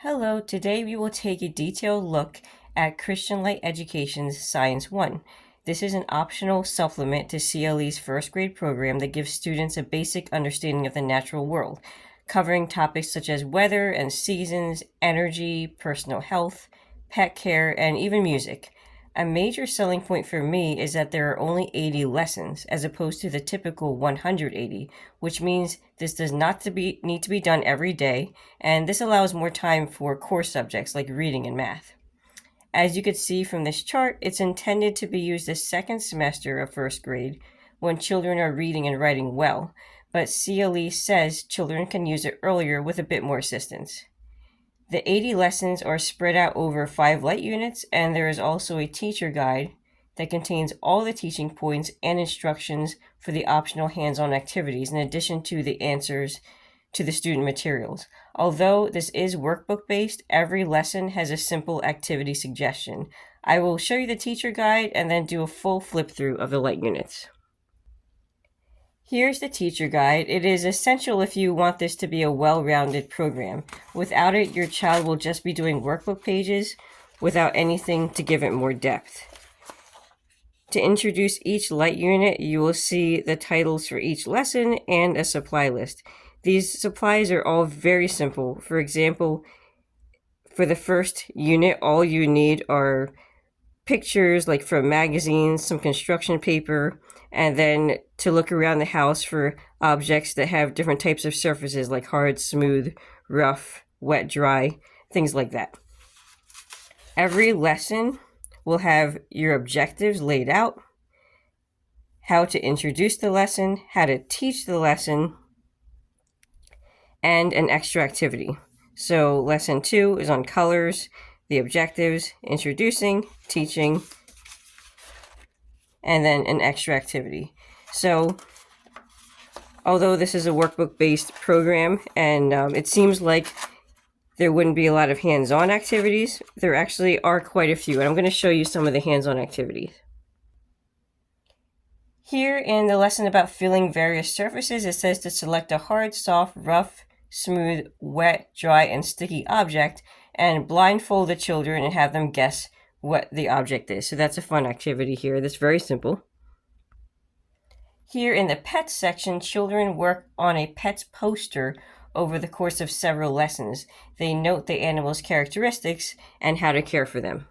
Hello, today we will take a detailed look at Christian Light Education's Science 1. This is an optional supplement to CLE's first grade program that gives students a basic understanding of the natural world, covering topics such as weather and seasons, energy, personal health, pet care, and even music. A major selling point for me is that there are only 80 lessons as opposed to the typical 180, which means this does not need to be done every day, and this allows more time for core subjects like reading and math. As you could see from this chart, it's intended to be used the second semester of first grade when children are reading and writing well, but CLE says children can use it earlier with a bit more assistance. The 80 lessons are spread out over 5 light units, and there is also a teacher guide that contains all the teaching points and instructions for the optional hands-on activities in addition to the answers to the student materials. Although this is workbook based, every lesson has a simple activity suggestion. I will show you the teacher guide and then do a full flip through of the light units. Here's the teacher guide. It is essential if you want this to be a well-rounded program. Without it, your child will just be doing workbook pages without anything to give it more depth. To introduce each light unit, you will see the titles for each lesson and a supply list. These supplies are all very simple. For example, for the first unit, all you need are pictures like from magazines, some construction paper, and then to look around the house for objects that have different types of surfaces like hard, smooth, rough, wet, dry, things like that. Every lesson will have your objectives laid out, how to introduce the lesson, how to teach the lesson, and an extra activity. So lesson 2 is on colors, the objectives, introducing, teaching, and then an extra activity. So although this is a workbook-based program and it seems like there wouldn't be a lot of hands-on activities, there actually are quite a few, and I'm going to show you some of the hands-on activities. Here in the lesson about feeling various surfaces, it says to select a hard, soft, rough, smooth, wet, dry, and sticky object and blindfold the children and have them guess what the object is. So that's a fun activity here. That's very simple. Here in the pets section, children work on a pet's poster over the course of several lessons. They note the animal's characteristics and how to care for them.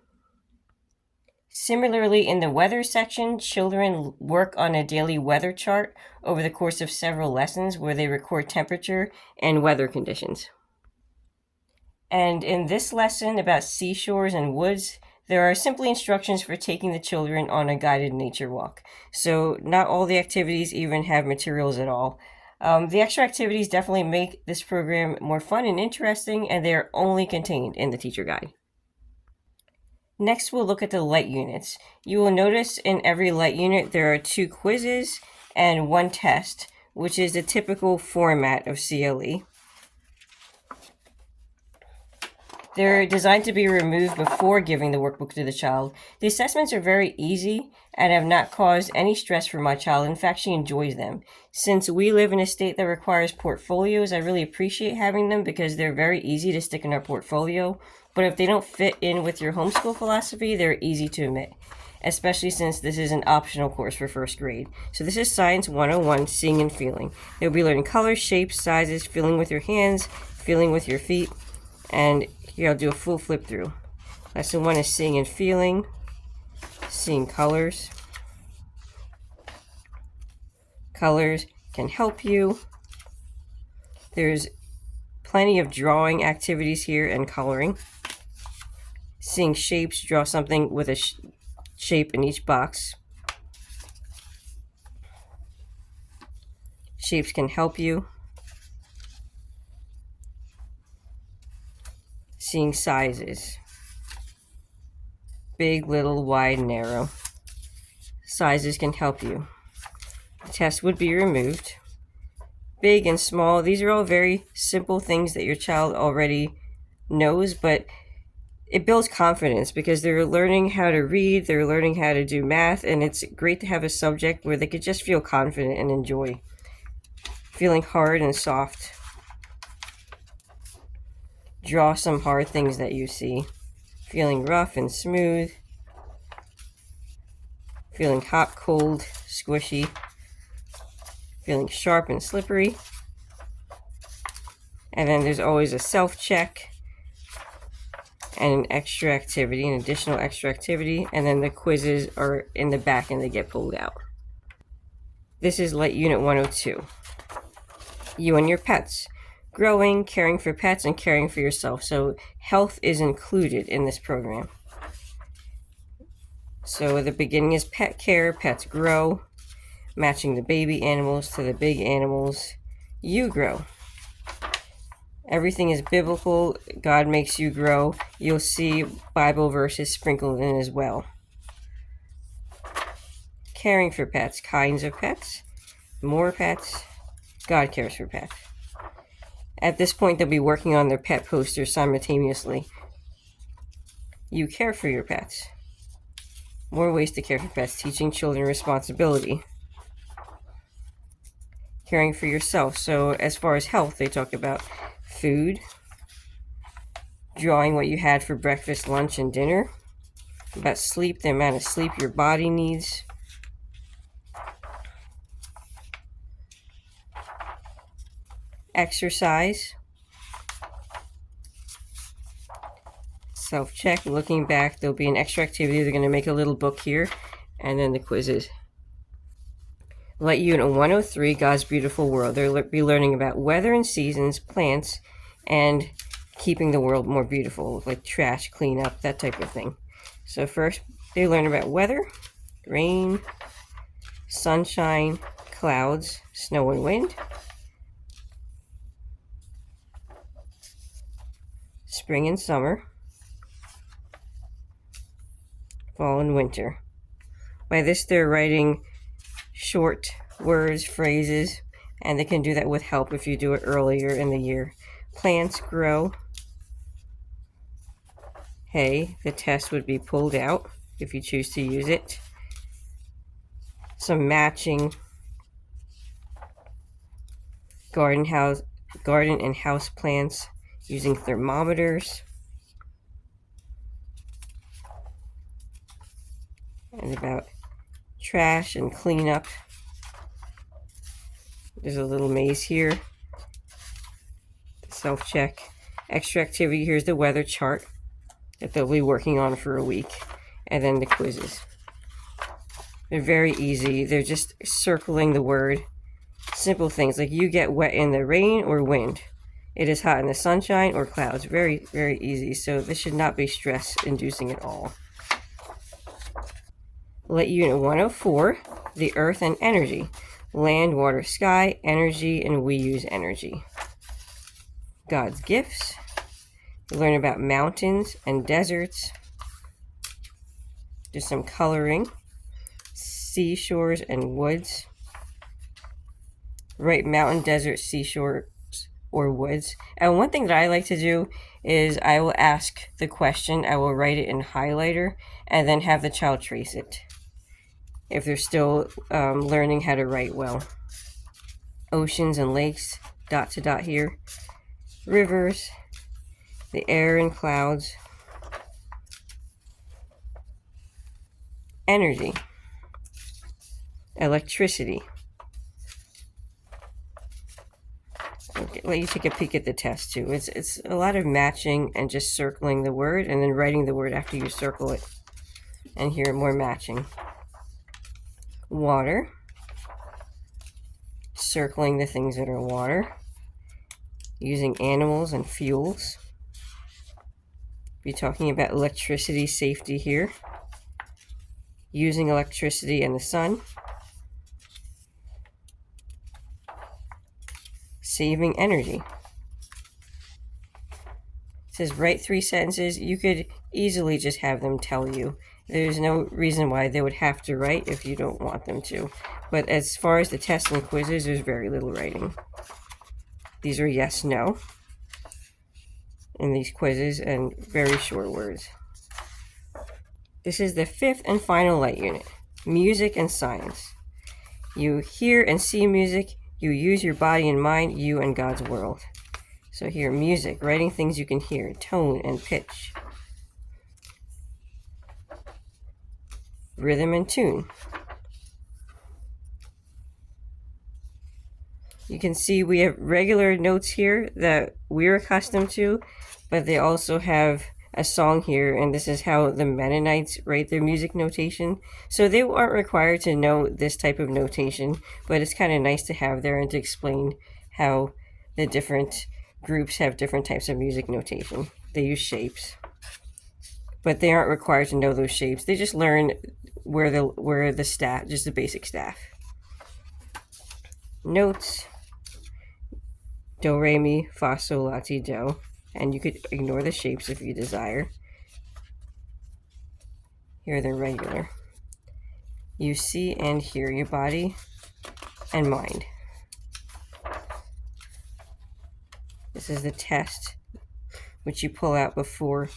Similarly, in the weather section, children work on a daily weather chart over the course of several lessons where they record temperature and weather conditions. And in this lesson about seashores and woods, there are simply instructions for taking the children on a guided nature walk. So not all the activities even have materials at all. The extra activities definitely make this program more fun and interesting, and they are only contained in the teacher guide. Next, we'll look at the light units. You will notice in every light unit there are 2 quizzes and 1 test, which is the typical format of CLE. They're designed to be removed before giving the workbook to the child. The assessments are very easy and have not caused any stress for my child. In fact, she enjoys them. Since we live in a state that requires portfolios, I really appreciate having them because they're very easy to stick in our portfolio. But if they don't fit in with your homeschool philosophy, they're easy to omit, especially since this is an optional course for first grade. So this is Science 101, Seeing and Feeling. You'll be learning colors, shapes, sizes, feeling with your hands, feeling with your feet, and here I'll do a full flip through. Lesson 1 is Seeing and Feeling, seeing colors. Colors can help you. There's plenty of drawing activities here and coloring. Seeing shapes, draw something with a shape in each box. Shapes can help you. Seeing sizes. Big, little, wide, narrow. Sizes can help you. The test would be removed. Big and small, these are all very simple things that your child already knows, but it builds confidence because they're learning how to read, they're learning how to do math, and it's great to have a subject where they could just feel confident and enjoy. Feeling hard and soft. Draw some hard things that you see. Feeling rough and smooth. Feeling hot, cold, squishy. Feeling sharp and slippery. And then there's always a self-check and an extra activity, an additional extra activity. And then the quizzes are in the back and they get pulled out. This is Light Unit 102. You and your pets. Growing, caring for pets, and caring for yourself. So health is included in this program. So the beginning is pet care, pets grow, matching the baby animals to the big animals. You grow. Everything is biblical. God makes you grow. You'll see Bible verses sprinkled in as well. Caring for pets, kinds of pets, more pets. God cares for pets. At this point, they'll be working on their pet posters simultaneously. You care for your pets. More ways to care for pets, teaching children responsibility. Caring for yourself. So as far as health, they talk about food, drawing what you had for breakfast, lunch, and dinner. About sleep, the amount of sleep your body needs. Exercise. Self-check, looking back, there'll be an extra activity. They're going to make a little book here, and then the quizzes. Light Unit 103, God's Beautiful World. They'll be learning about weather and seasons, plants, and keeping the world more beautiful, like trash cleanup, that type of thing. So first, they learn about weather, rain, sunshine, clouds, snow and wind, spring and summer, fall and winter. By this, they're writing short words, phrases, and they can do that with help if you do it earlier in the year. Plants grow. Hey, the test would be pulled out if you choose to use it. Some matching garden and house plants using thermometers. And about trash and cleanup. There's a little maze here. Self-check. Extra activity, here's the weather chart that they'll be working on for a week. And then the quizzes. They're very easy. They're just circling the word. Simple things like you get wet in the rain or wind. It is hot in the sunshine or clouds. Very, very easy. So this should not be stress-inducing at all. Light Unit 104, the earth and energy. Land, water, sky, energy, and we use energy. God's gifts. You learn about mountains and deserts. Do some coloring. Seashores and woods. Write mountain, desert, seashores, or woods. And one thing that I like to do is I will ask the question, I will write it in highlighter, and then have the child trace it if they're still learning how to write well. Oceans and lakes, dot to dot here. Rivers, the air and clouds. Energy. Electricity. Okay, let you take a peek at the test too. It's a lot of matching and just circling the word and then writing the word after you circle it. And here more matching. Water. Circling the things that are water. Using animals and fuels. Be talking about electricity safety here. Using electricity and the sun. Saving energy. It says write 3 sentences. You could easily just have them tell you. There's no reason why they would have to write if you don't want them to. But as far as the tests and quizzes, there's very little writing. These are yes, no in these quizzes and very short words. This is the 5th and final light unit, music and science. You hear and see music. You use your body and mind, you and God's world. So here, music, writing things you can hear, tone and pitch, rhythm and tune. You can see we have regular notes here that we're accustomed to, but they also have a song here, and this is how the Mennonites write their music notation. So they aren't required to know this type of notation, but it's kind of nice to have there and to explain how the different groups have different types of music notation. They use shapes, but they aren't required to know those shapes. They just learn where the staff, just the basic staff. Notes. Do, re, mi, fa, sol, la, ti, do. And you could ignore the shapes if you desire. Here they're regular. You see and hear your body and mind. This is the test, which you pull out before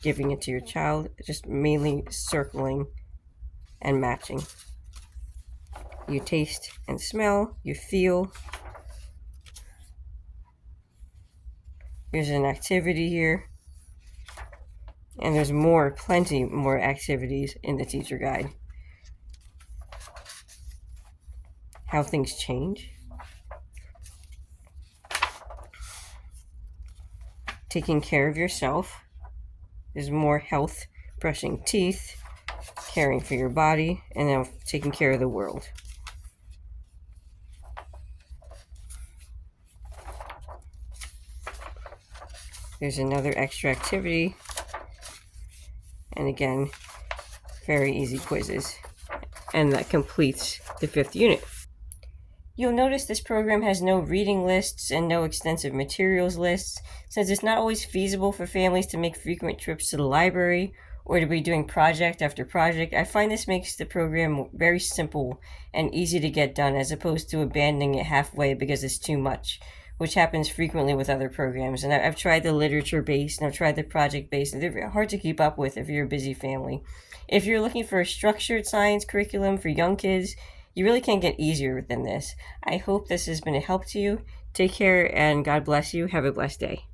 giving it to your child, just mainly circling and matching. You taste and smell, you feel. Here's an activity here. And there's plenty more activities in the teacher guide. How things change. Taking care of yourself. There's more health, brushing teeth, caring for your body, and then taking care of the world. There's another extra activity. And again, very easy quizzes. And that completes the 5th unit. You'll notice this program has no reading lists and no extensive materials lists, since it's not always feasible for families to make frequent trips to the library or to be doing project after project. I find this makes the program very simple and easy to get done, as opposed to abandoning it halfway because it's too much, which happens frequently with other programs. And I've tried the literature-based and I've tried the project-based, and they're hard to keep up with if you're a busy family. If you're looking for a structured science curriculum for young kids, you really can't get easier than this. I hope this has been a help to you. Take care and God bless you. Have a blessed day.